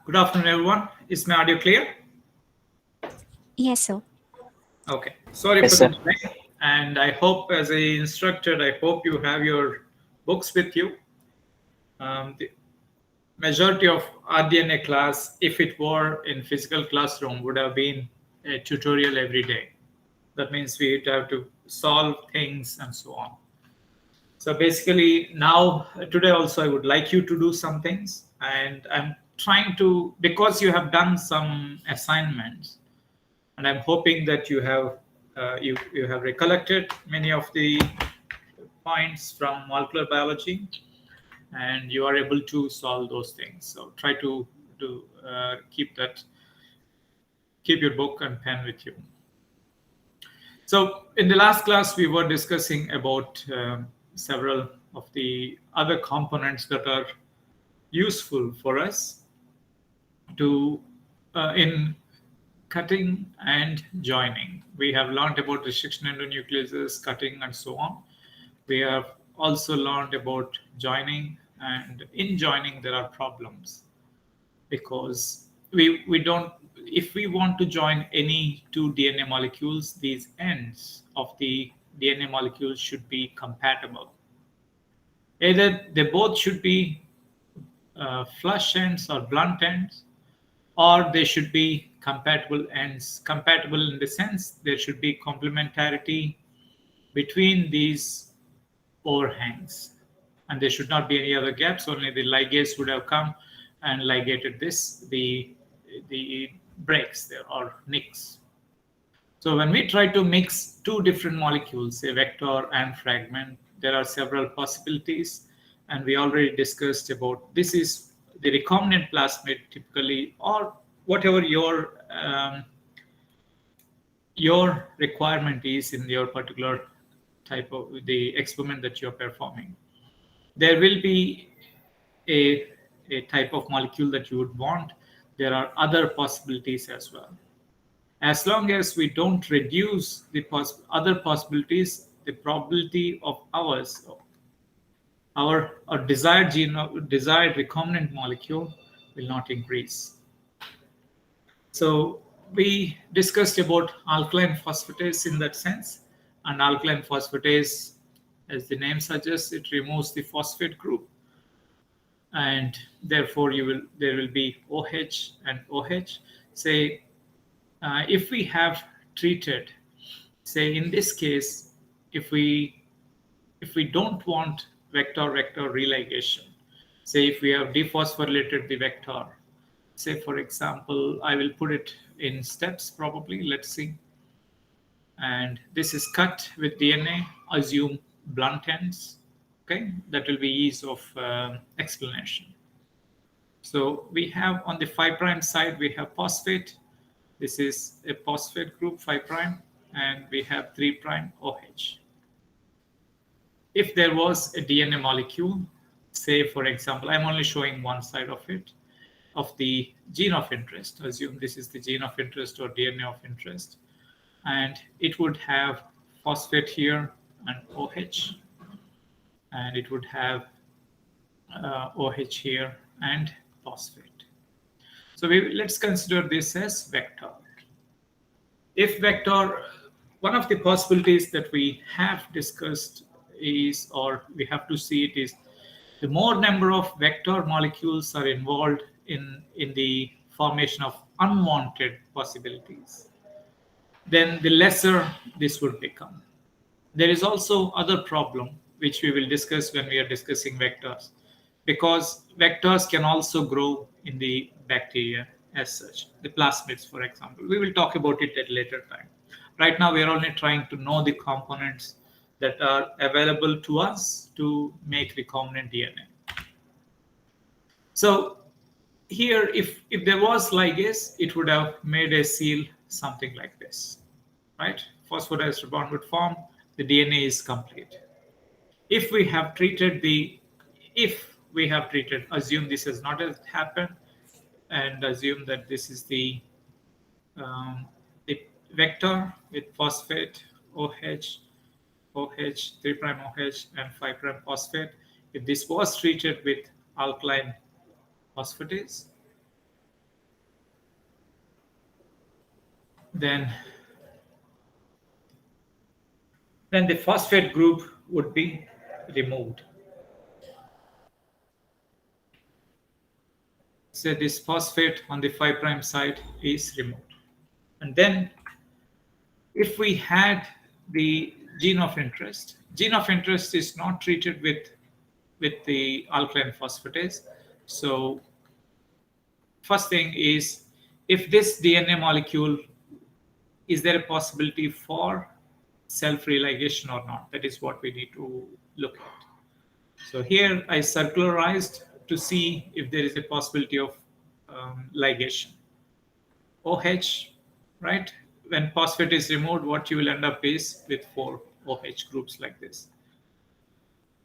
Good afternoon, everyone. Is my audio clear? Yes, sir. Okay. Sorry Yes, for the sir. delay. And I hope, as an instructor, I hope you have your books with you. The majority of rDNA class, if it were in physical classroom, would have been a tutorial every day. That means we would have to solve things and so on. So basically, now today also I would like you to do some things, and I'm trying to, because you have done some assignments, and I'm hoping that you have recollected many of the points from molecular biology, and you are able to solve those things. So try to keep your book and pen with you. So in the last class, we were discussing about several of the other components that are useful for us to in cutting and joining. We have learned about restriction endonucleases, cutting, and so on. We have also learned about joining, and in joining there are problems because we don't, if we want to join any two DNA molecules, these ends of the DNA molecules should be compatible. Either they both should be flush ends or blunt ends, or they should be compatible ends. Compatible in the sense there should be complementarity between these overhangs, and there should not be any other gaps. Only the ligase would have come and ligated this, the breaks there or nicks. So when we try to mix two different molecules, a vector and fragment, there are several possibilities, and we already discussed about this is the recombinant plasmid typically, or whatever your requirement is in your particular type of the experiment that you're performing. There will be a type of molecule that you would want. There are other possibilities as well. As long as we don't reduce the other possibilities, the probability of our desired desired recombinant molecule will not increase. So we discussed about alkaline phosphatase in that sense, and alkaline phosphatase, as the name suggests, it removes the phosphate group, and therefore there will be OH and OH. Say if we have treated, say in this case, if we don't want vector religation, say if we have dephosphorylated the vector, say for example, I will put it in steps probably, let's see. And this is cut with DNA, assume blunt ends. Okay, that will be ease of explanation. So we have on the 5' side, we have phosphate. This is a phosphate group 5', and we have 3' OH. If there was a DNA molecule, say for example, I'm only showing one side of it, of the gene of interest. Assume this is the gene of interest or DNA of interest, and it would have phosphate here and OH, and it would have OH here and phosphate. So let's consider this as vector. If vector, one of the possibilities that we have discussed is, or we have to see it is, the more number of vector molecules are involved in the formation of unwanted possibilities, then the lesser this would become. There is also other problem which we will discuss when we are discussing vectors, because vectors can also grow in the bacteria as such, the plasmids, for example. We will talk about it at a later time. Right now, we are only trying to know the components that are available to us to make recombinant DNA. So here, if there was ligase, it would have made a seal something like this, right? Phosphodiester bond would form, the DNA is complete. If we have treated assume this has not happened, and assume that this is the vector with phosphate, OH, 3' OH, and 5' phosphate. If this was treated with alkaline phosphatase, then the phosphate group would be removed. So this phosphate on the 5' side is removed. And then if we had the gene of interest is not treated with the alkaline phosphatase. So first thing is, if this DNA molecule, is there a possibility for self-religation or not? That is what we need to look at. So here I circularized to see if there is a possibility of ligation. OH, right? When phosphate is removed, what you will end up is with 4 OH groups like this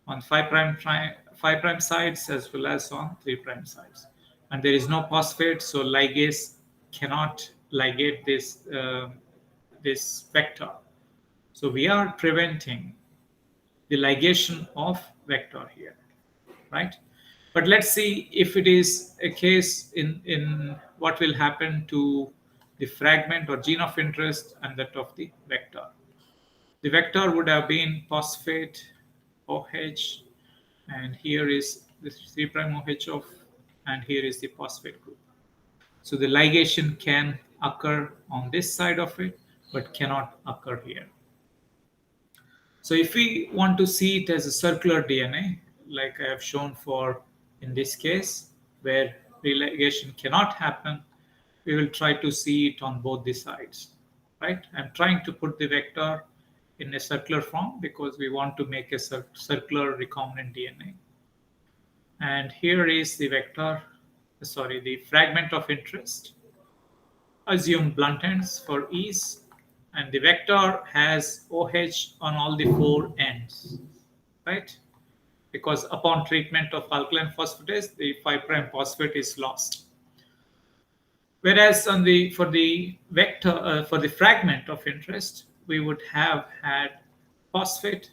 on 5' sides as well as on 3' sides. And there is no phosphate, so ligase cannot ligate this vector. So we are preventing the ligation of vector here, right? But let's see if it is a case in what will happen to the fragment or gene of interest and that of the vector. The vector would have been phosphate OH, and here is the 3' OH of, and here is the phosphate group. So the ligation can occur on this side of it, but cannot occur here. So if we want to see it as a circular DNA, like I have shown for in this case, where religation cannot happen, we will try to see it on both the sides, right? I'm trying to put the vector in a circular form because we want to make a circular recombinant DNA. And here is the vector, the fragment of interest. Assume blunt ends for ease. And the vector has OH on all the 4 ends, right? Because upon treatment of alkaline phosphatase, the 5' phosphate is lost. Whereas for the vector, for the fragment of interest, we would have had phosphate,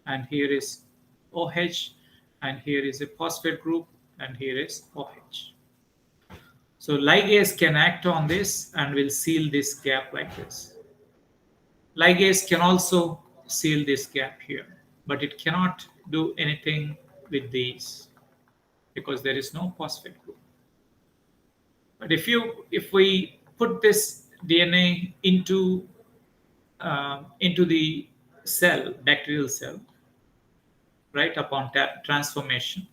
and here is OH, and here is a phosphate group, and here is OH. So ligase can act on this and will seal this gap like this. Ligase can also seal this gap here, but it cannot do anything with these because there is no phosphate group. But if we put this DNA into the cell, bacterial cell, right, upon transformation,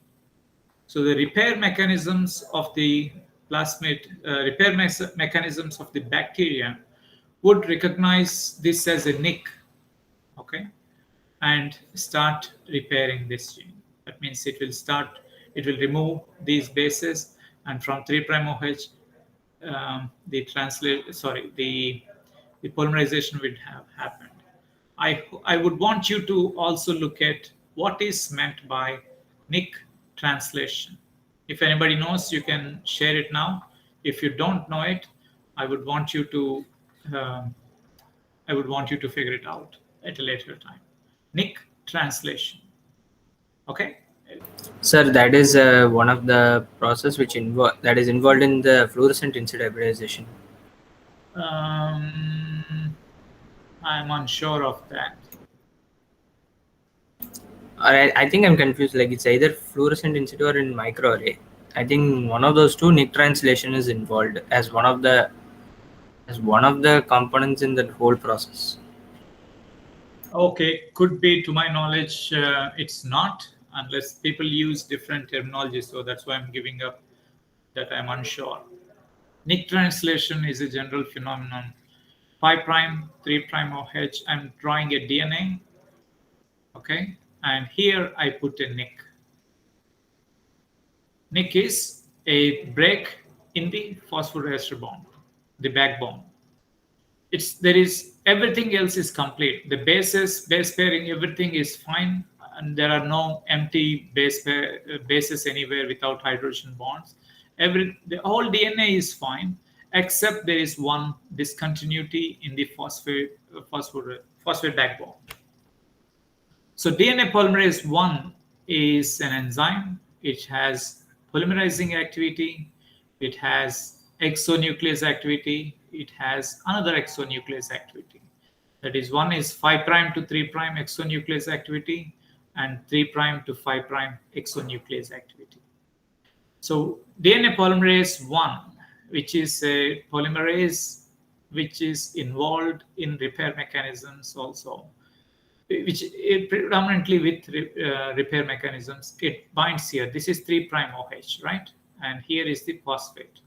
so the repair mechanisms of the plasmid, mechanisms of the bacteria would recognize this as a nick, okay, and start repairing this gene. That means it will remove these bases, and from 3' OH, the polymerization would have happened. I would want you to also look at what is meant by nick translation. If anybody knows, you can share it now. If you don't know it, I would want you to figure it out at a later time. Nick translation. Okay. Sir, that is one of the process that is involved in the fluorescent in situ hybridization. I'm unsure of that. I think I'm confused. Like it's either fluorescent in situ or in microarray. I think one of those two, nick translation is involved as one of the components in that whole process. Okay, could be. To my knowledge, it's not, unless people use different terminology. So that's why I'm giving up that I'm unsure. Nick translation is a general phenomenon. 5', 3' OH, I'm drawing a DNA. Okay, and here I put a nick. Nick is a break in the phosphoester bond, the backbone. Everything else is complete. The base pairing, everything is fine, and there are no empty bases anywhere without hydrogen bonds. The whole DNA is fine, except there is one discontinuity in the phosphate backbone. So DNA polymerase 1 is an enzyme. It has polymerizing activity. It has exonuclease activity. it has another exonuclease activity. That is, one is 5' to 3' exonuclease activity and 3' to 5' exonuclease activity. So DNA polymerase 1, which is a polymerase which is involved in repair mechanisms also, which predominantly with repair mechanisms, it binds here. This is 3' OH, right? And here is the phosphate.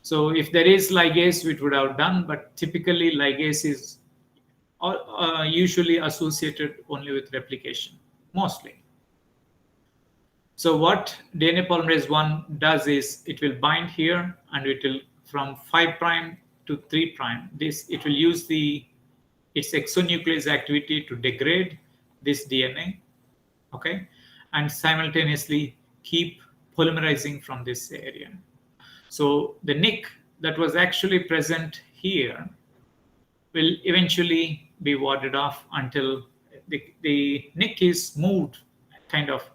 So if there is ligase, it would have done, but typically ligase is usually associated only with replication, mostly. So what DNA polymerase 1 does is it will bind here and it will from 5' to 3'. It will use its exonuclease activity to degrade this DNA, okay, and simultaneously keep polymerizing from this area. So the nick that was actually present here will eventually be warded off until the nick is moved kind of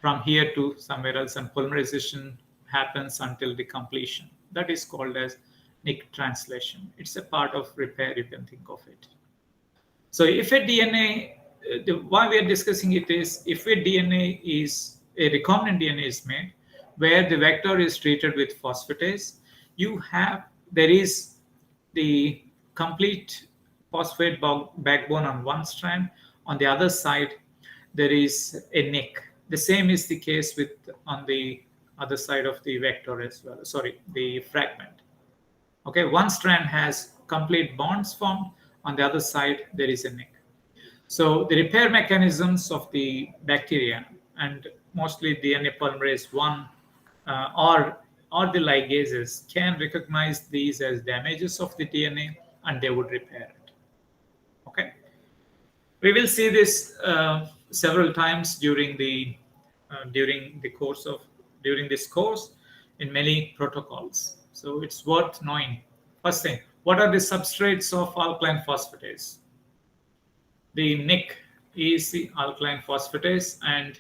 from here to somewhere else, and polymerization happens until the completion. That is called as nick translation. It's a part of repair, you can think of it. So if a DNA, why we are discussing it is, if a DNA is, a recombinant DNA is made, where the vector is treated with phosphatase, there is the complete phosphate backbone on one strand. On the other side, there is a nick. The same is the case on the other side of the vector as well. Sorry, the fragment. Okay, one strand has complete bonds formed. On the other side, there is a nick. So the repair mechanisms of the bacteria, and mostly DNA polymerase 1 or the ligases, can recognize these as damages of the DNA, and they would repair it. Okay, we will see this several times during this course in many protocols. So it's worth knowing. First thing, what are the substrates of alkaline phosphatase? The nick is the alkaline phosphatase, and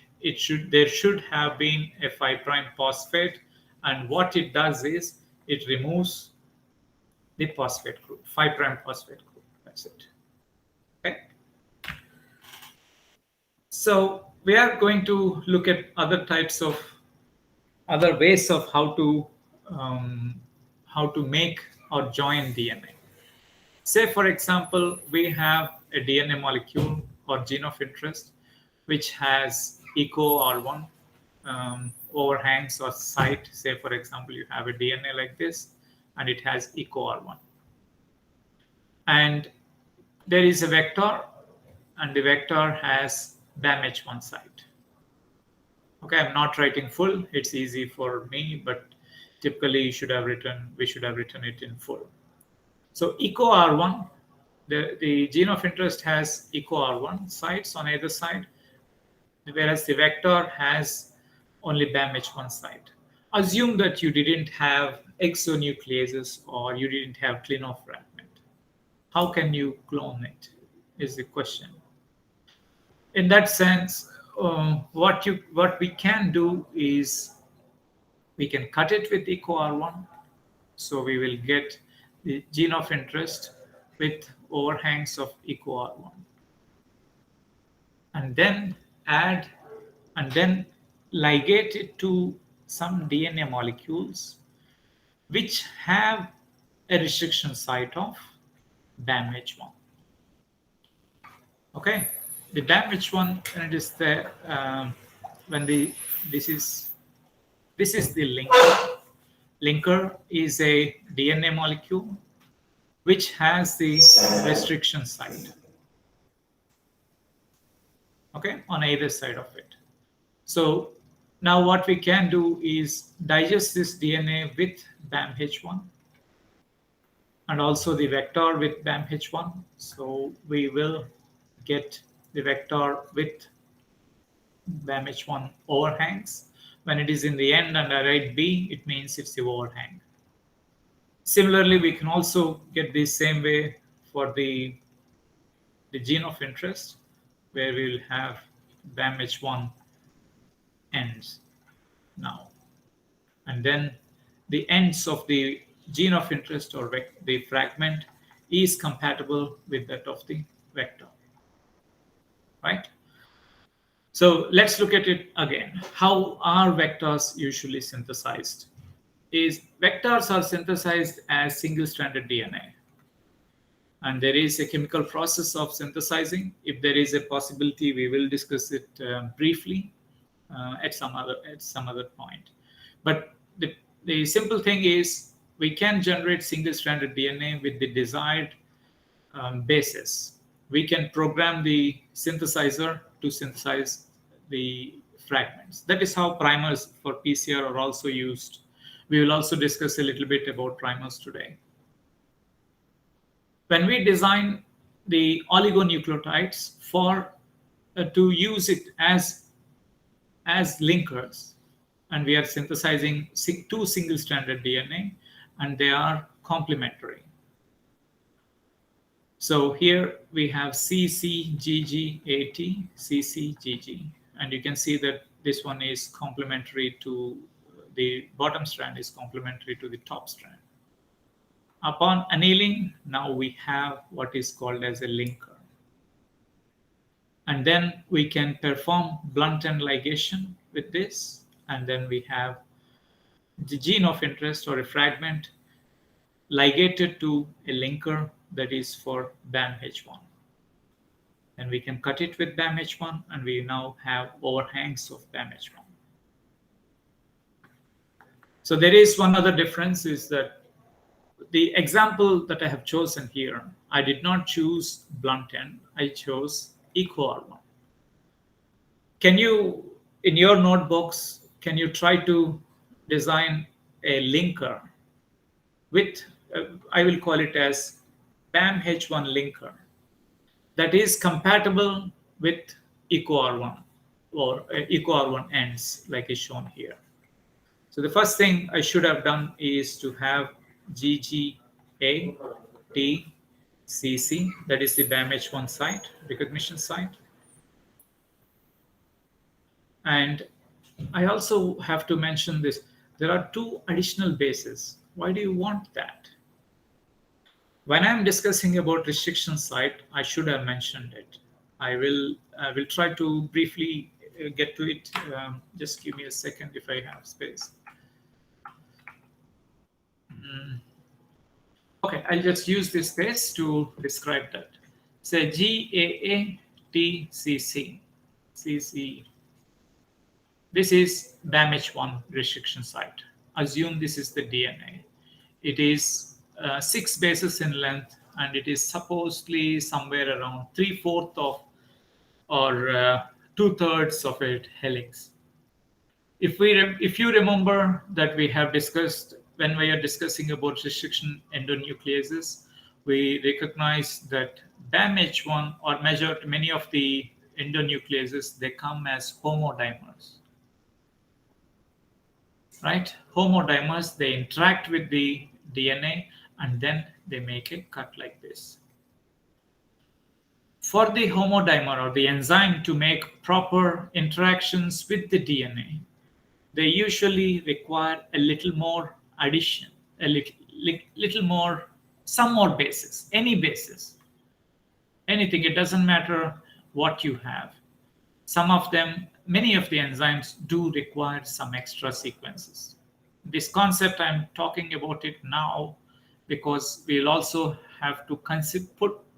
there should have been a 5' phosphate, and what it does is it removes the phosphate group, 5' phosphate group. That's it. Okay. So we are going to look at other ways of how to make or join DNA. Say, for example, we have a DNA molecule or gene of interest which has eco R1 overhangs or site. Say, for example, you have a DNA like this and it has eco R1. And there is a vector, and the vector has BAM-H1 site. Okay, I'm not writing full. It's easy for me, but typically we should have written it in full. So eco R1, the gene of interest has eco R1 sites on either side, whereas the vector has only BAM-H1 site. Assume that you didn't have exonucleases or you didn't have clone fragment. How can you clone it is the question. In that sense, what we can do is we can cut it with eco R1. So we will get the gene of interest with overhangs of eco R1. And then ligate it to some DNA molecules which have a restriction site of BAM-H1. Okay, the BAM-H1, and it is there this is the linker. Linker is a DNA molecule which has the restriction site, okay, on either side of it. So now what we can do is digest this DNA with BAM-H1 and also the vector with BAM-H1. So we will get the vector with BAM-H1 overhangs. When it is in the end and I write B, it means it's the overhang. Similarly, we can also get the same way for the gene of interest, where we will have BAM-H1 ends now. And then the ends of the gene of interest or the fragment is compatible with that of the vector, right? So let's look at it again. How are vectors usually synthesized? Vectors are synthesized as single-stranded DNA. And there is a chemical process of synthesizing. If there is a possibility, we will discuss it briefly at some other point. But the simple thing is we can generate single-stranded DNA with the desired basis. We can program the synthesizer to synthesize the fragments. That is how primers for PCR are also used. We will also discuss a little bit about primers today. When we design the oligonucleotides to use it as linkers, and we are synthesizing two single-stranded DNA, and they are complementary. So here we have CCGGAT, CCGG, and you can see that this one is complementary to the bottom strand is complementary to the top strand. Upon annealing, now we have what is called as a linker. And then we can perform blunt end ligation with this, and then we have the gene of interest or a fragment ligated to a linker that is for BAMH1. And we can cut it with BAMH1, and we now have overhangs of BAMH1. So there is one other difference is that the example that I have chosen here, I did not choose blunt end, I chose EcoR1. Can you, in your notebooks, can you try to design a linker with, I will call it as BAMH1 linker that is compatible with EcoR1 or EcoR1 ends like is shown here. So the first thing I should have done is to have GGA, T, CC, that is the BAMH1 site, recognition site. And I also have to mention this. There are two additional bases. Why do you want that? When I'm discussing about restriction site, I should have mentioned it. I will try to briefly get to it. Just give me a second if I have space. Okay, I'll just use this space to describe that. Say GAATCC. CC. This is BAMH1 restriction site. Assume this is the DNA. It is 6 bases in length, and it is supposedly somewhere around 3/4 of or 2/3 of a helix. If you remember that we have discussed when we are discussing about restriction endonucleases, we recognize that BAMH1 or many of the endonucleases, they come as homodimers. Right? Homodimers, they interact with the DNA and then they make a cut like this. For the homodimer or the enzyme to make proper interactions with the DNA, they usually require a little more addition, a little more, some more bases, any bases, anything. It doesn't matter what you have. Some of them, many of the enzymes do require some extra sequences. This concept, I'm talking about it now because we'll also have to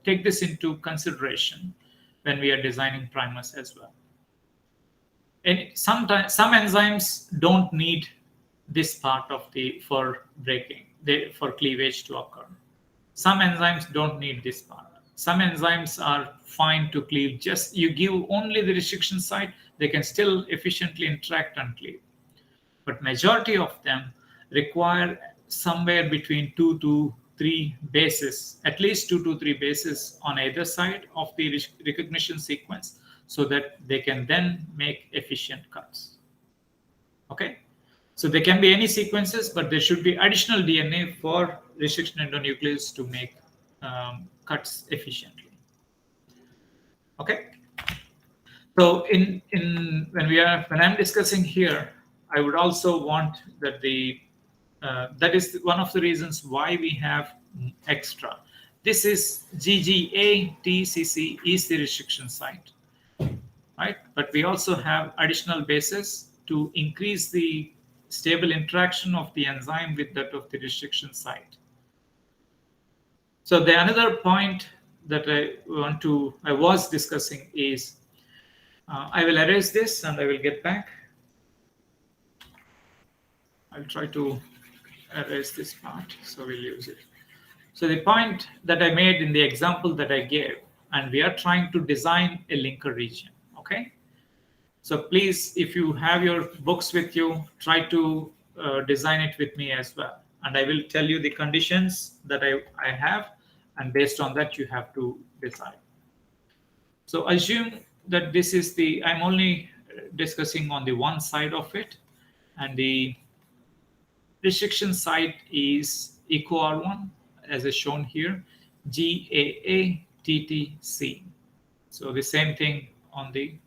take this into consideration when we are designing primers as well. And sometimes some enzymes don't need this part of for cleavage to occur. Some enzymes don't need this part. Some enzymes are fine to cleave. Just you give only the restriction site, they can still efficiently interact and cleave. But majority of them require somewhere between 2 to 3 bases, at least 2 to 3 bases on either side of the recognition sequence, so that they can then make efficient cuts. Okay, so there can be any sequences, but there should be additional DNA for restriction endonuclease to make cuts efficiently. Okay, so when I'm discussing here, I would also want that the That is one of the reasons why we have extra. This is GGA-TCC is the restriction site, right? But we also have additional bases to increase the stable interaction of the enzyme with that of the restriction site. So the another point that I was discussing is, I will erase this and I will get back. I'll try to erase this part, so we'll use it. So the point that I made in the example that I gave, and we are trying to design a linker region, okay? So please, if you have your books with you, try to design it with me as well. And I will tell you the conditions that I have, and based on that, you have to decide. So assume that this is I'm only discussing on the one side of it, and the restriction site is EcoR1, as is shown here, GAA-TTC. So the same thing on the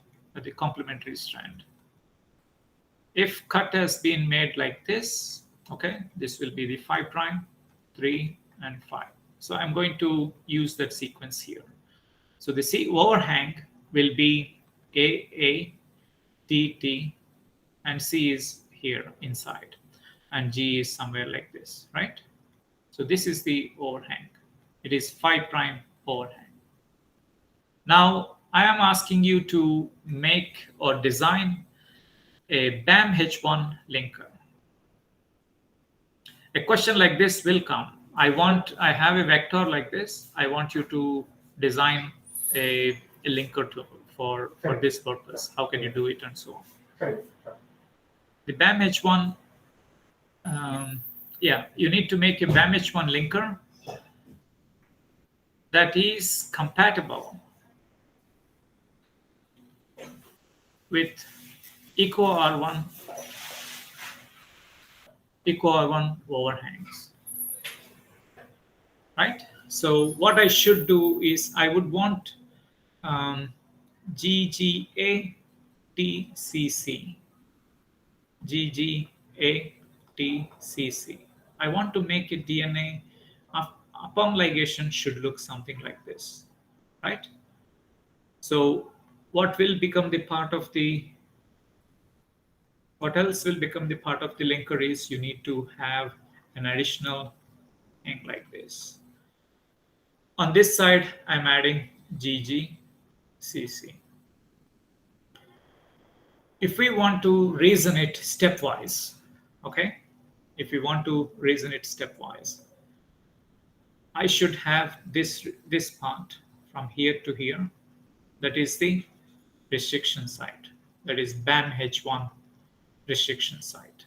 complementary strand. If cut has been made like this, okay, this will be the 5', 3, and 5. So I'm going to use that sequence here. So the C overhang will be AA, TT, and C is here inside, and G is somewhere like this, right? So this is the overhang. It is 5' overhang. Now I am asking you to make or design a BAM-H1 linker. A question like this will come. I have a vector like this. I want you to design a linker for this purpose. How can you do it, and so on. The BAM-H1, you need to make a BAM-H1 linker that is compatible with EcoR1 overhangs, right? So what I should do is I would want GGA-TCC. GGA-TCC. I want to make a DNA upon ligation should look something like this, right? So what else will become the part of the linker is you need to have an additional thing like this. On this side, I'm adding GGCC. If we want to reason it stepwise, okay? If we want to reason it stepwise, I should have this part from here to here. That is the restriction site. That is BAM-H1 restriction site.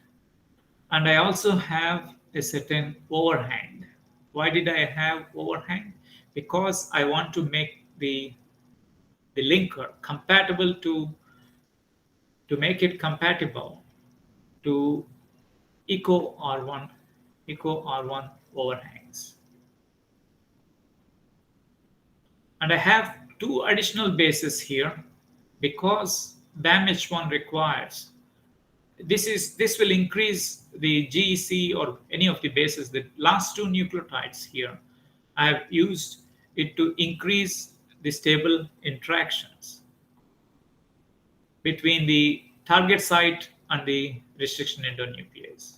And I also have a certain overhang. Why did I have overhang? Because I want to make the linker compatible to make it compatible to EcoR1 overhangs. And I have two additional bases here because BAM-H1 requires this will increase the GEC or any of the bases. The last two nucleotides here, I have used it to increase the stable interactions between the target site and the restriction endonuclease.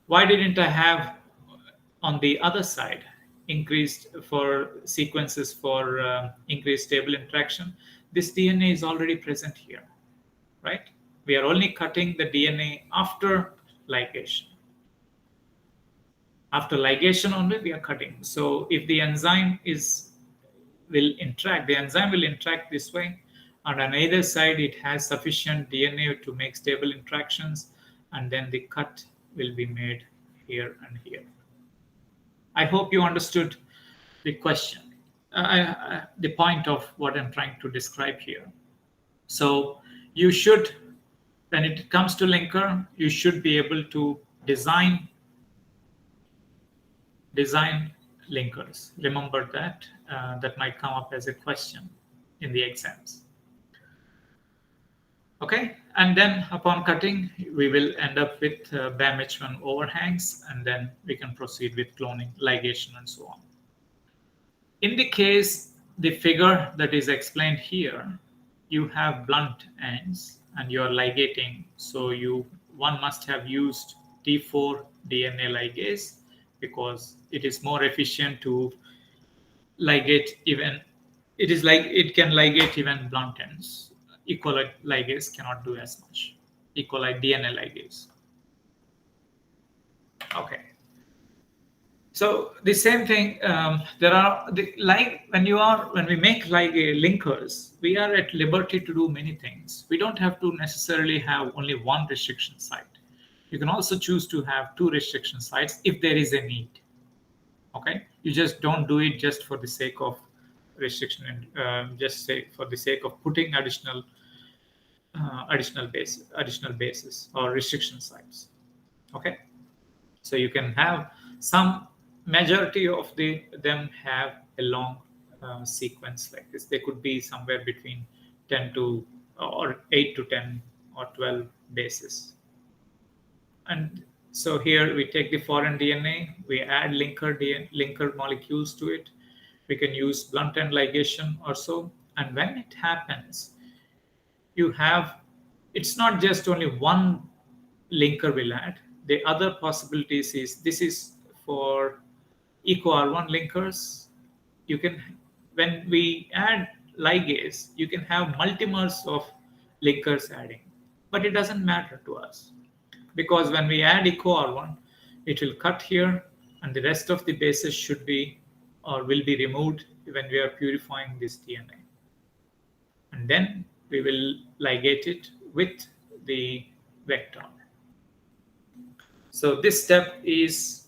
Why didn't I have on the other side increased for sequences for increased stable interaction? This DNA is already present here, right? We are only cutting the DNA after ligation. After ligation only we are cutting. So if the enzyme will interact, the enzyme will interact this way, and on either side it has sufficient DNA to make stable interactions, and then the cut will be made here and here. I hope you understood the question, the point of what I'm trying to describe here. So you should, when it comes to linker, you should be able to design linkers. Remember that. That might come up as a question in the exams. Okay, And then upon cutting, we will end up with BAM-H1 overhangs, and then we can proceed with cloning, ligation, and so on. In the case, the figure that is explained here, you have blunt ends and you're ligating. So one must have used T4 DNA ligase because it is more efficient to ligate even, it can ligate even blunt ends. E. coli ligase cannot do as much. E. coli DNA ligase. Okay. So the same thing, there are when we make linkers, we are at liberty to do many things. We don't have to necessarily have only one restriction site. You can also choose to have 2 restriction sites if there is a need. Okay, you just don't do it just for the sake of restriction and for the sake of putting additional bases or restriction sites. Okay. So you can have some majority of them have a long sequence like this. They could be somewhere between 10 to or 8 to 10 or 12 bases. And so here we take the foreign DNA, we add linker molecules to it. We can use blunt end ligation or so. And when it happens, it's not just only one linker will add. The other possibilities is this is for EcoR1 linkers. When we add ligase, you can have multimers of linkers adding, but it doesn't matter to us because when we add EcoR1, it will cut here and the rest of the bases should be or will be removed when we are purifying this DNA. And then we will ligate it with the vector. So this step is,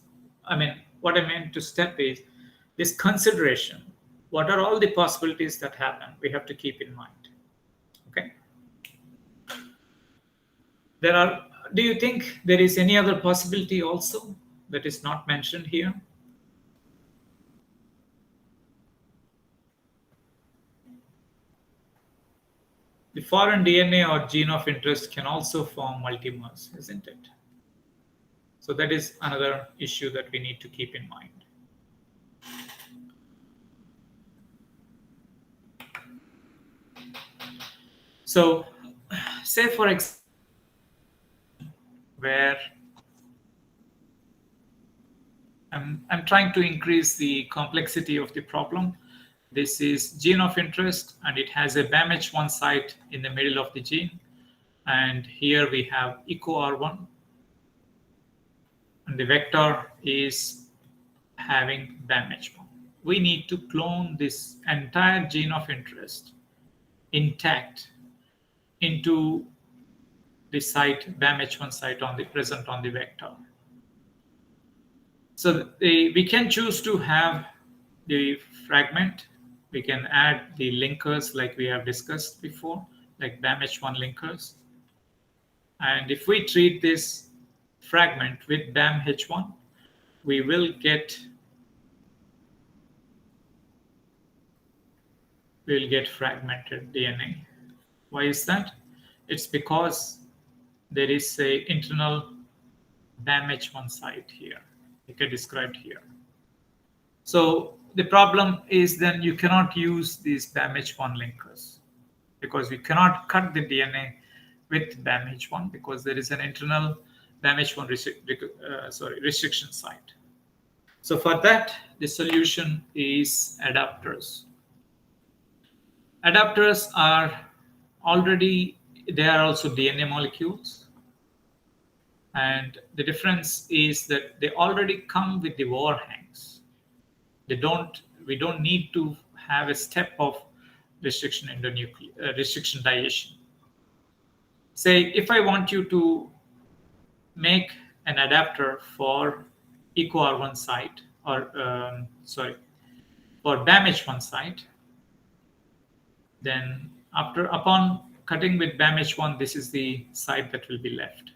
what I meant to step is this consideration. What are all the possibilities that happen? We have to keep in mind. Okay. Do you think there is any other possibility also that is not mentioned here? The foreign DNA or gene of interest can also form multimers, isn't it? So that is another issue that we need to keep in mind. So, say for example, where I'm trying to increase the complexity of the problem. This is gene of interest, and it has a BAM-H1 site in the middle of the gene. And here we have EcoR1. And the vector is having BAM-H1. We need to clone this entire gene of interest intact into the site, BAM-H1 site present on the vector. So we can choose to have the fragment. We can add the linkers like we have discussed before, like BAM-H1 linkers. And if we treat this fragment with BAM-H1, we will get fragmented DNA. Why is that? It's because there is a internal BAM-H1 site here, like I described here. So the problem is then you cannot use these BAM-H1 linkers because you cannot cut the DNA with BAM-H1 because there is an internal BAM-H1 restriction site. So for that, the solution is adapters. Adapters are they are also DNA molecules. And the difference is that they already come with the overhangs. We don't need to have a step of restriction diation. Say, if I want you to make an adapter for EcoR1 site, or for BAM-H1 site, then upon cutting with BAM-H1, this is the site that will be left.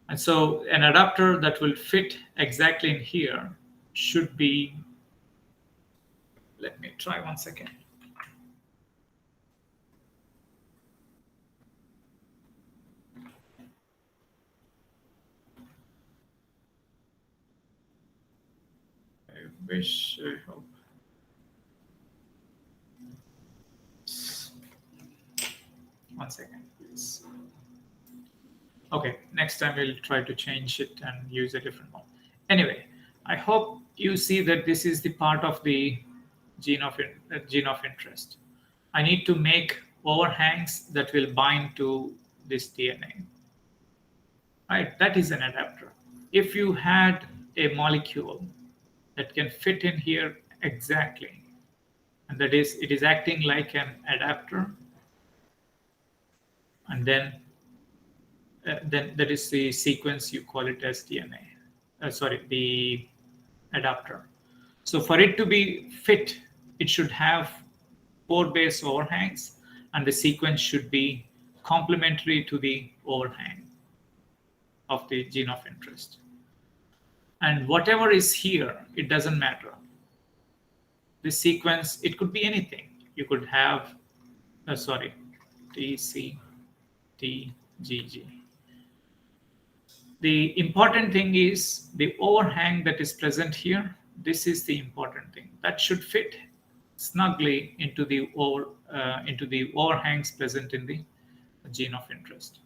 And so an adapter that will fit exactly in here should be, let me try one second. hope. One second, please. Okay, next time we'll try to change it and use a different one. Anyway, I hope you see that this is the part of the gene of interest. I need to make overhangs that will bind to this DNA. Right, that is an adapter. If you had a molecule that can fit in here exactly, and that is, it is acting like an adapter, and then that is the sequence, you call it as DNA. Sorry, the adapter. So for it to be fit, it should have 4 base overhangs, and the sequence should be complementary to the overhang of the gene of interest. And whatever is here, it doesn't matter. The sequence, it could be anything. You could have, TC, TGG. The important thing is the overhang that is present here. This is the important thing. That should fit snugly into the overhangs present in the gene of interest.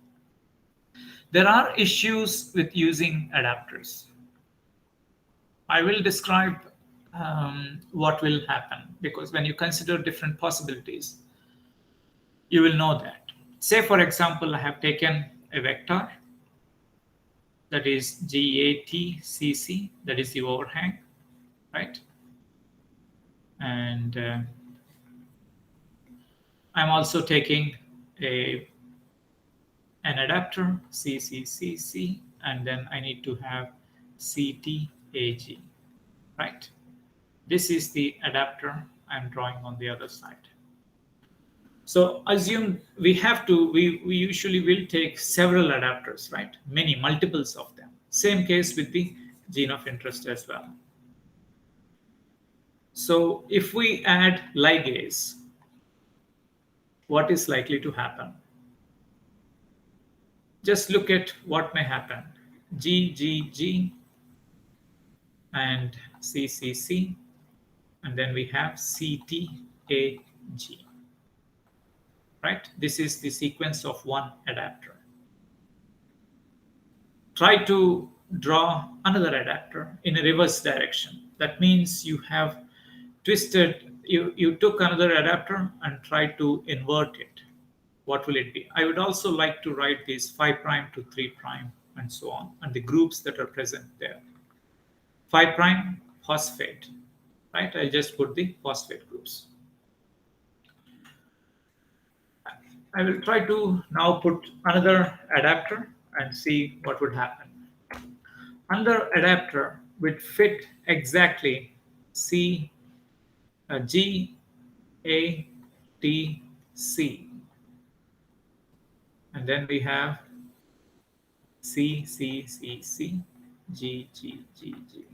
There are issues with using adapters. I will describe what will happen, because when you consider different possibilities, you will know that. Say, for example, I have taken a vector that is GATCC, that is the overhang, right? And I'm also taking an adapter, CCCC, and then I need to have CTAG, right? This is the adapter I'm drawing on the other side. So assume we usually will take several adapters, right? Many, multiples of them. Same case with the gene of interest as well. So if we add ligase, what is likely to happen? Just look at what may happen. GGG and CCC, and then we have CTAG. Right? This is the sequence of one adapter. Try to draw another adapter in a reverse direction. That means you have twisted, you took another adapter and tried to invert it. What will it be? I would also like to write these 5' to 3' and so on, and the groups that are present there. 5' phosphate, right? I'll just put the phosphate groups. I will try to now put another adapter and see what would happen. Another adapter would fit exactly G, A, T, C. And then we have C, C, C, C, G, G, G, G.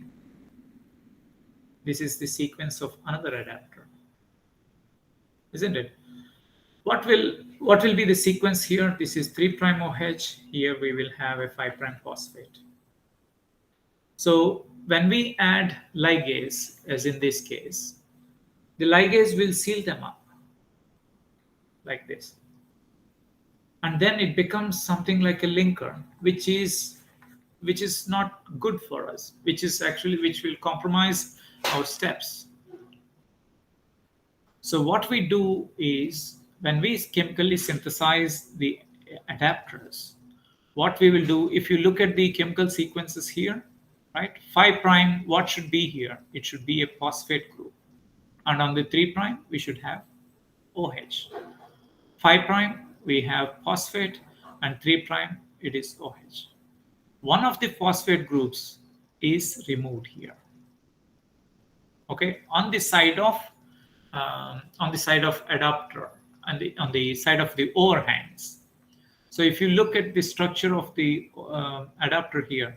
This is the sequence of another adapter, isn't it? What will be the sequence here? This is 3' OH. Here we will have a 5' phosphate. So when we add ligase, as in this case, the ligase will seal them up like this. And then it becomes something like a linker, which is not good for us, which will compromise our steps. So what we do is, when we chemically synthesize the adapters, what we will do, if you look at the chemical sequences here, right, 5', what should be here? It should be a phosphate group. And on the 3', we should have OH. 5', we have phosphate, and 3', it is OH. One of the phosphate groups is removed here. Okay, on the side of adapter, and on the side of the overhangs. So if you look at the structure of the adapter here,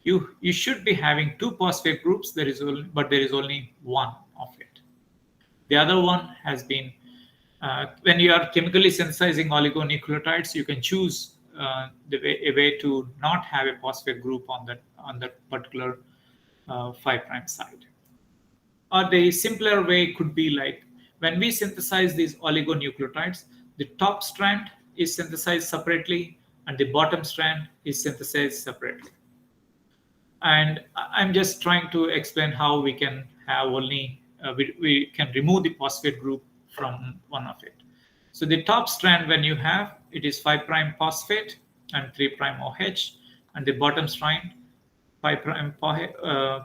you should be having 2 phosphate groups. But there is only one of it. The other one has been, when you are chemically synthesizing oligonucleotides, you can choose a way to not have a phosphate group on that particular 5' side. Or the simpler way could be like when we synthesize these oligonucleotides, the top strand is synthesized separately and the bottom strand is synthesized separately. And I'm just trying to explain how we can have only, we can remove the phosphate group from one of it. So the top strand, when you have, it is 5' phosphate and 3' OH, and the bottom strand 5'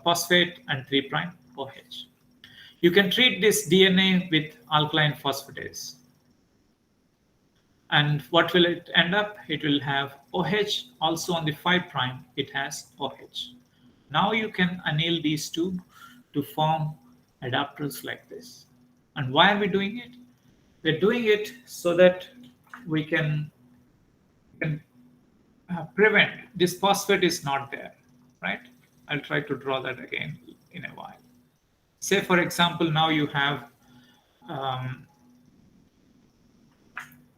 phosphate and 3' OH. You can treat this DNA with alkaline phosphatase. And what will it end up? It will have OH, also on the 5', it has OH. Now you can anneal these two to form adapters like this. And why are we doing it? We're doing it so that we can prevent this phosphate is not there, right? I'll try to draw that again in a while. Say, for example, now you have,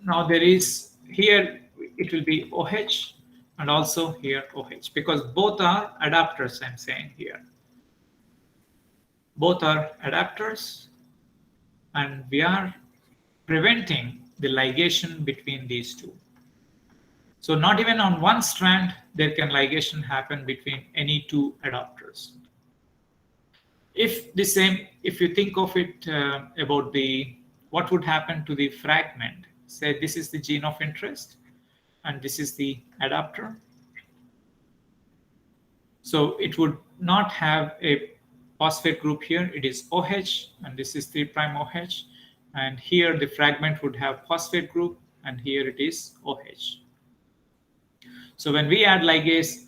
now there is here, it will be OH and also here OH, because both are adapters, I'm saying here. Both are adapters, and we are preventing the ligation between these two. So not even on one strand, there can ligation happen between any two adapters. If you think of it about what would happen to the fragment, say this is the gene of interest, and this is the adapter. So it would not have a phosphate group here, it is OH, and this is 3' OH, and here the fragment would have phosphate group, and here it is OH. So when we add ligase,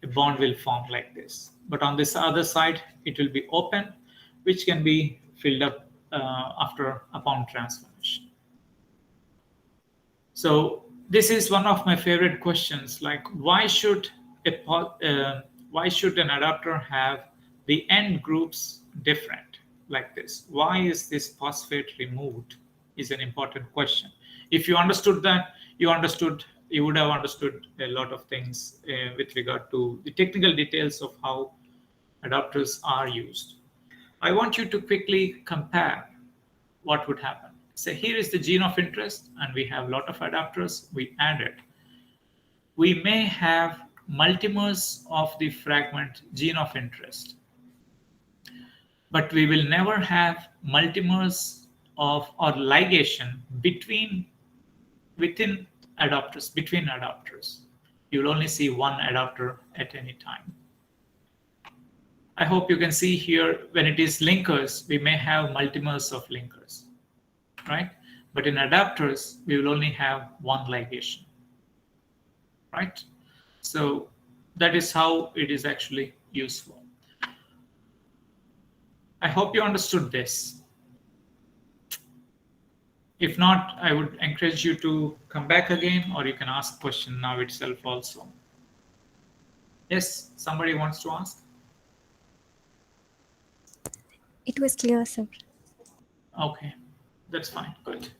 a bond will form like this. But on this other side, it will be open, which can be filled up upon transformation. So this is one of my favorite questions, like why should an adapter have the end groups different like this? Why is this phosphate removed is an important question. If you understood that, you would have understood a lot of things with regard to the technical details of how adapters are used. I want you to quickly compare what would happen. Say here is the gene of interest, and we have a lot of adapters we added. We may have multimers of the fragment gene of interest, but we will never have multimers of or ligation within adapters. You will only see one adapter at any time. I hope you can see here, when it is linkers, we may have multimers of linkers, right? But in adapters, we will only have one ligation, right? So that is how it is actually useful. I hope you understood this. If not, I would encourage you to come back again, or you can ask question now itself also. Yes, somebody wants to ask? It was clear, sir. Okay, that's fine, good.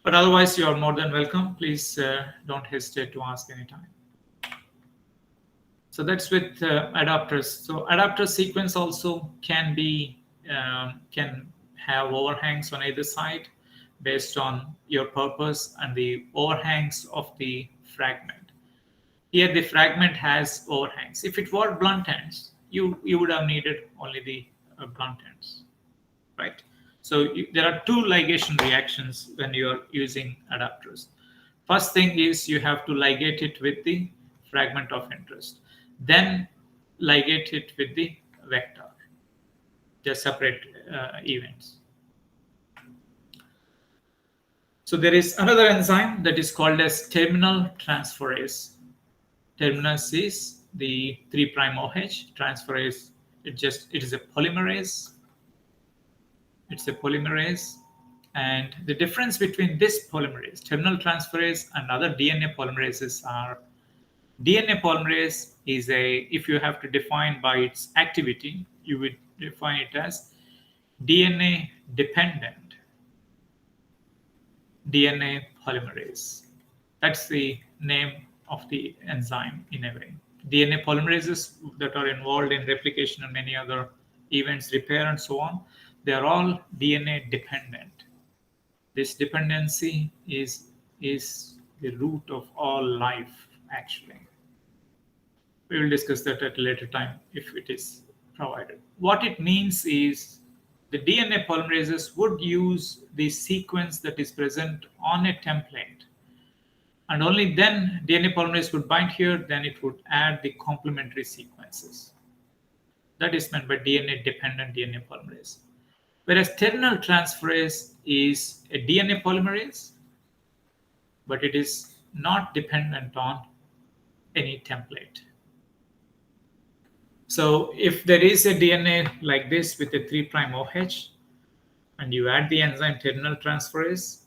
But otherwise, you are more than welcome. Please don't hesitate to ask anytime. So that's with adapters. So adapter sequence also can have overhangs on either side based on your purpose and the overhangs of the fragment. Here the fragment has overhangs. If it were blunt ends, you would have needed only the blunt ends, right? So there are two ligation reactions when you are using adapters. First thing is you have to ligate it with the fragment of interest, then ligate it with the vector. They're separate events. So there is another enzyme that is called as terminal transferase. Terminus is the 3' OH. Transferase, it is a polymerase. It's a polymerase. And the difference between this polymerase, terminal transferase, and other DNA polymerases are, DNA polymerase is if you have to define by its activity, you would define it as DNA dependent DNA polymerase. That's the name of the enzyme in a way. DNA polymerases that are involved in replication and many other events, repair, and so on, they are all DNA dependent. This dependency is the root of all life, actually. We will discuss that at a later time if it is provided. What it means is the DNA polymerases would use the sequence that is present on a template, and only then DNA polymerase would bind here, then it would add the complementary sequences. That is meant by DNA dependent DNA polymerase. Whereas terminal transferase is a DNA polymerase, but it is not dependent on any template. So if there is a DNA like this with a 3' OH, and you add the enzyme terminal transferase,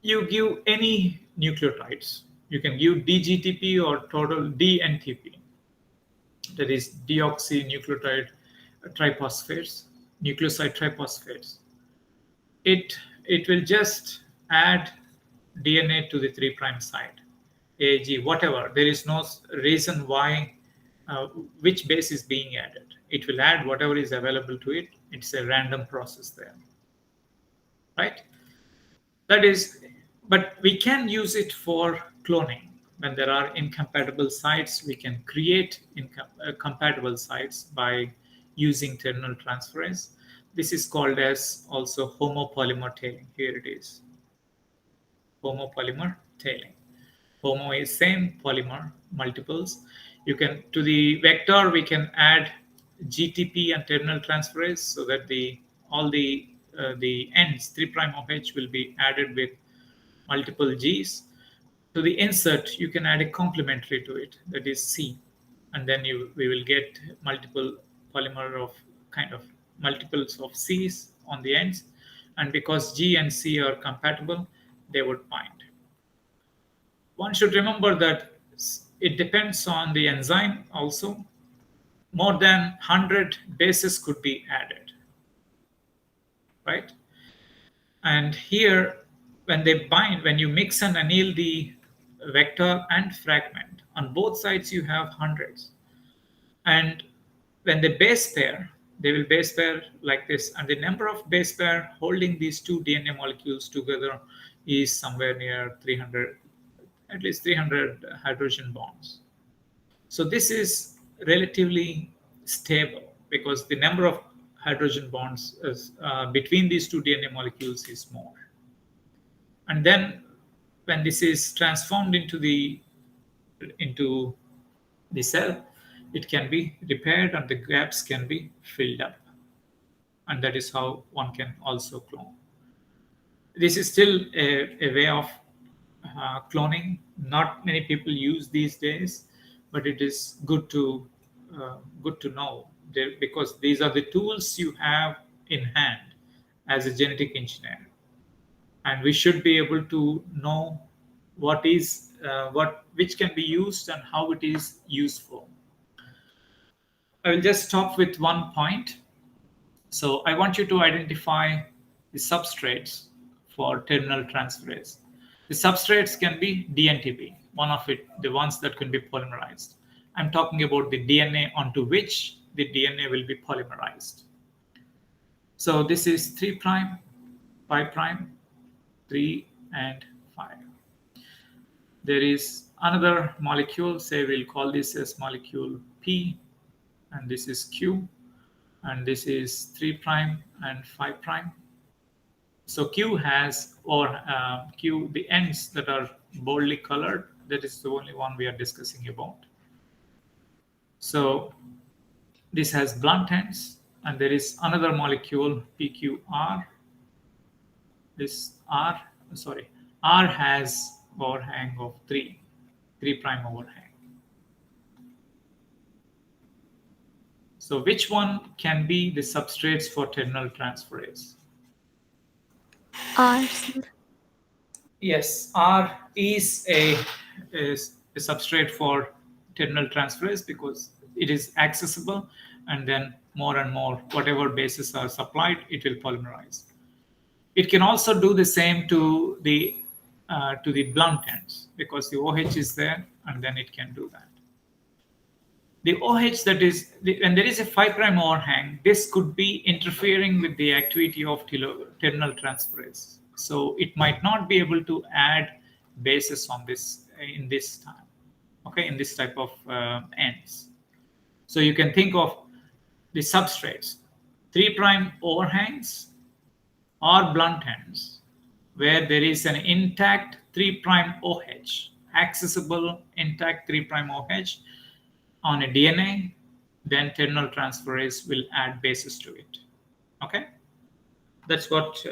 you give any nucleotides. You can give DGTP or total DNTP. That is deoxynucleotide triphosphates, nucleoside triphosphates. It will just add DNA to the 3' side, AG, whatever. There is no reason why which base is being added. It will add whatever is available to it. It's a random process there, right? That is, but we can use it for cloning. When there are incompatible sites, we can create compatible sites by using terminal transferase. This is called as also homopolymer tailing. Here it is, homopolymer tailing. Homo is same, polymer multiples. You can, to the vector, we can add GTP and terminal transferase so that all the ends 3' OH will be added with multiple G's. To the insert, you can add a complementary to it, that is C, and then we will get multiple polymer of kind of multiples of C's on the ends, and because G and C are compatible, they would bind. One should remember that it depends on the enzyme also. More than 100 bases could be added, right? And here, when they bind, when you mix and anneal the vector and fragment, on both sides you have hundreds. And when they base pair, they will base pair like this. And the number of base pair holding these two DNA molecules together is somewhere near 300, at least 300 hydrogen bonds. So this is relatively stable because the number of hydrogen bonds between these two DNA molecules is more. And then when this is transformed into the cell, it can be repaired and the gaps can be filled up. And that is how one can also clone. This is still a way of cloning. Not many people use these days, but it is good to know because these are the tools you have in hand as a genetic engineer, and we should be able to know which can be used and how it is useful. I will just stop with one point. So I want you to identify the substrates for terminal transferase. The substrates can be DNTP, one of it, the ones that can be polymerized. I'm talking about the DNA onto which the DNA will be polymerized. So this is 3', 5', 3, and 5. There is another molecule, say we'll call this as molecule P, and this is Q, and this is 3' and 5'. So Q has, Q, the ends that are boldly colored, that is the only one we are discussing about. So this has blunt ends, and there is another molecule, PQR. R has overhang of 3' overhang. So which one can be the substrates for terminal transferase? R, sir. Yes, R is a substrate for terminal transferase because it is accessible, and then more and more, whatever bases are supplied, it will polymerize. It can also do the same to the blunt ends because the OH is there, and then it can do that. The OH that is, when there is a 5' overhang, this could be interfering with the activity of terminal transferase. So it might not be able to add bases on this in this time, okay, in this type of ends. So you can think of the substrates, 3' overhangs or blunt ends, where there is an intact 3' OH, accessible intact 3' OH on a DNA, then terminal transferase will add bases to it. Okay, that's what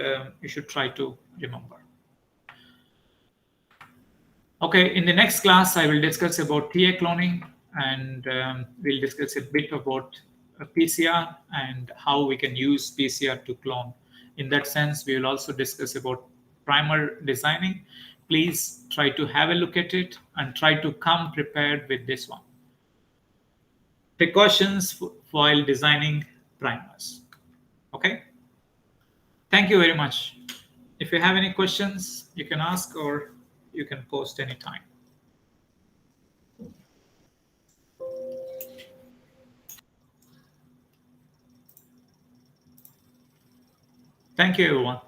you should try to remember. Okay, in the next class, I will discuss about TA cloning, and we'll discuss a bit about PCR and how we can use PCR to clone. In that sense, we will also discuss about primer designing. Please try to have a look at it and try to come prepared with this one. Precautions while designing primers. Okay. Thank you very much. If you have any questions, you can ask or you can post anytime. Thank you, everyone.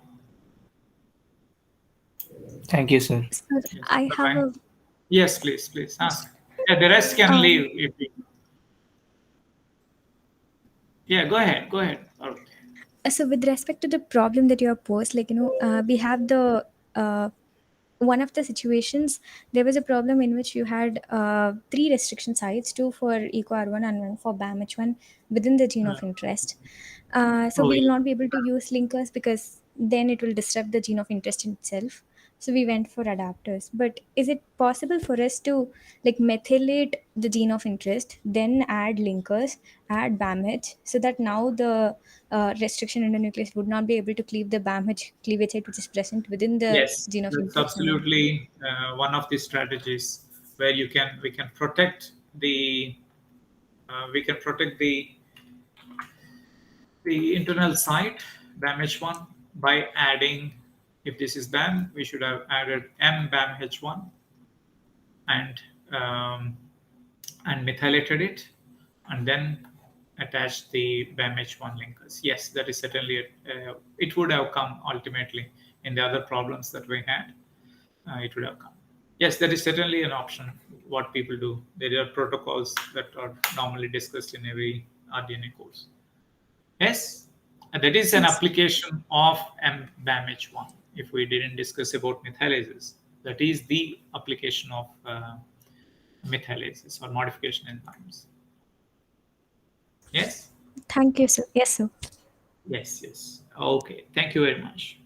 Thank you, sir. So Yes, I have bye-bye. a Yes, please ask. Yeah, the rest can leave. If you... Yeah, go ahead. All right. so with respect to the problem that you have posed, like we have the one of the situations, there was a problem in which you had three restriction sites, two for EcoR1 and one for BAMH1 within the gene of interest. So Oh, we will yeah. not be able to use linkers because then it will disrupt the gene of interest in itself. So we went for adapters. But is it possible for us to like methylate the gene of interest, then add linkers, add BAMH, so that now the restriction endonuclease would not be able to cleave the BAMH cleavage site which is present within the Yes, gene of that's interest? absolutely one of the strategies where we can protect the the internal site BAMH1 by adding, if this is BAM, we should have added MBAMH1 and methylated it, and then attach the BAMH1 linkers. Yes, that is certainly it would have come ultimately in the other problems that we had. It would have come. Yes, that is certainly an option. What people do, there are protocols that are normally discussed in every rDNA course. Yes, and that is an Yes. application of MBAMH1. If we didn't discuss about methylases, that is the application of methylases or modification enzymes. Yes? Thank you, sir. Yes, sir. Yes. Okay, thank you very much.